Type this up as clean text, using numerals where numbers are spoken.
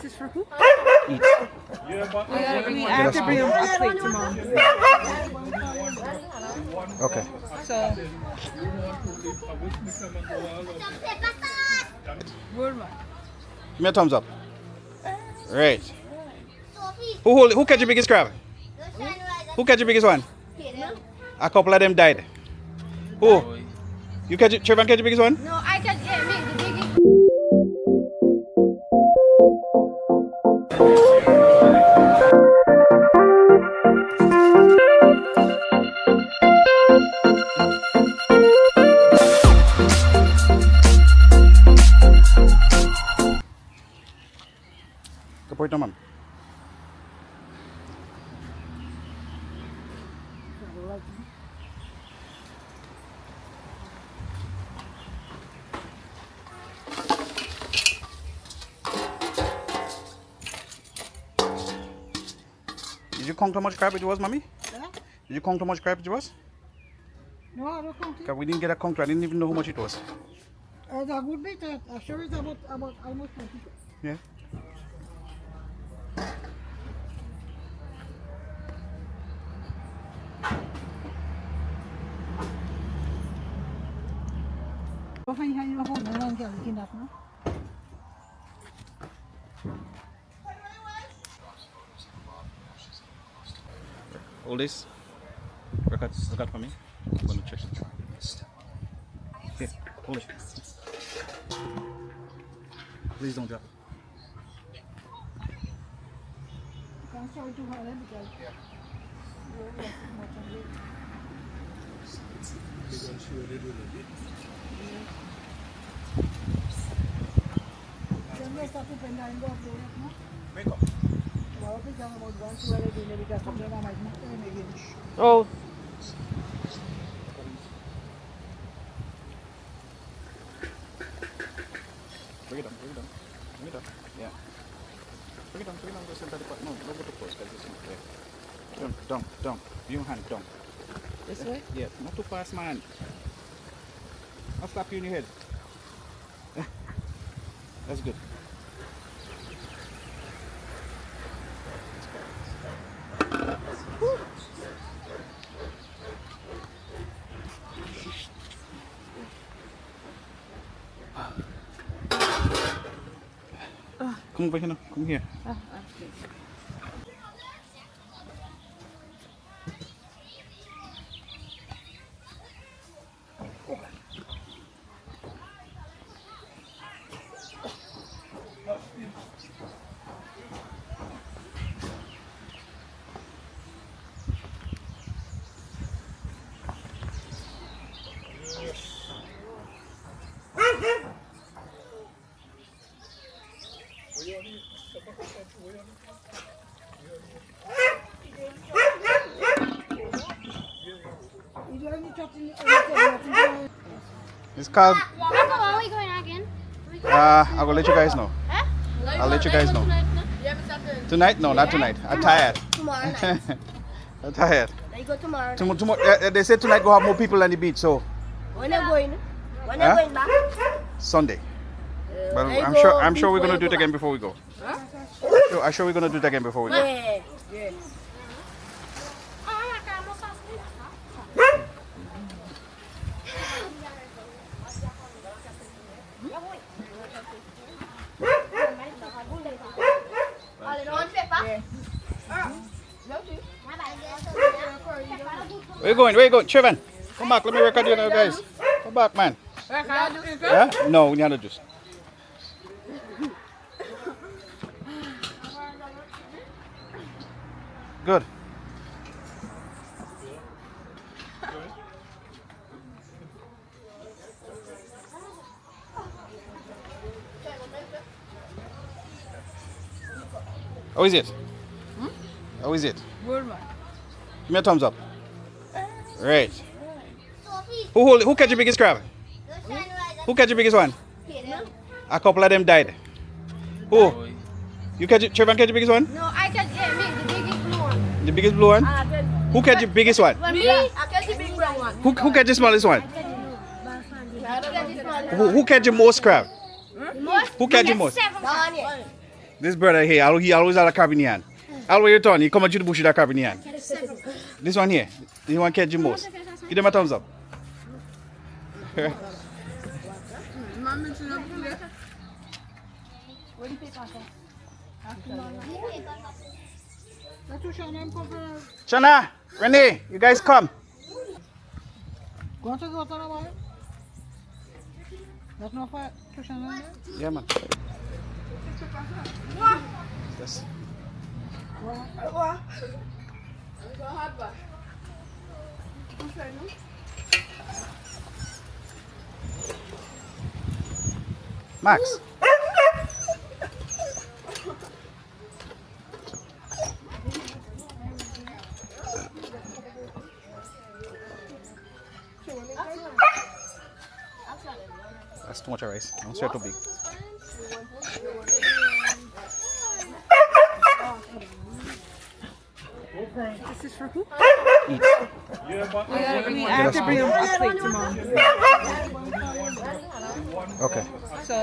This is for who? Eat. We have to bring a plate to mom. Okay. So, good one. Give me a thumbs up. Right. Who catch the biggest crab? Who catch the biggest one? A couple of them died. Who? You catch it? Trevor catch the biggest one? No, I can make the biggest. ¿Qué puedes tomar? Did you count how much crab it was, mommy? Huh? Did you count how much crab it was? No, I don't count it. Because we didn't get a count. I didn't even know how much it was. That would be that. I'm sure it's about almost 20. Yeah. What can you have your home? No one can get enough, no? All this. Record for me. I'm going to check it. Here, hold it. Please don't drop it. I'm sorry to her because Oh. Bring it down. Bring it down. Yeah. Bring it down. Go center the pot. No, go to the post. Down. View hand, down. This way? Yeah, not too fast, man. I'll slap you in your head. That's good. Come over here now. Come here. It's called. Are we going again? I will let you guys know. Huh? I'll let you guys know. Tonight? No, not tonight. I'm tired. Tomorrow night. I'm tired. Then you go tomorrow. Tomorrow, they said tonight we'll have more people on the beach, so When are you going? When are you going back? Sunday. But I I'm go sure we're before gonna you do it go again back. before we go. Huh? I'm sure we're gonna do it again before we go. Yeah. Where you going? Trevor, come back. Let me record you now, guys. Come back, man. Yeah? No, we need to juice. Good. How is it? How is it? good one. Give me a thumbs up. Right. Who catch the biggest crab? Who catch the biggest one? A couple of them died. Who? You catch it? Trevor catch the biggest one? No, I can make the biggest blue one. The biggest blue one? Who catch the biggest one? Me, I catch the big brown one. Who catch the smallest one? I catch the small one. Who catch the most crab? Most? Who catch the most? 7 crabs. This brother here, he always had a Caribbean. All the way you turn, he come into the bush with a Caribbean. This one here, this one catch the most. Give them a thumbs up. Shana, Renee, you guys come. Want to go to the bar? That's not for Tushana. Yeah, man. Yes. Max. That's too much rice. Don't sweat too big. This is for who? Eat. We have to bring a plate to mom. Okay. So.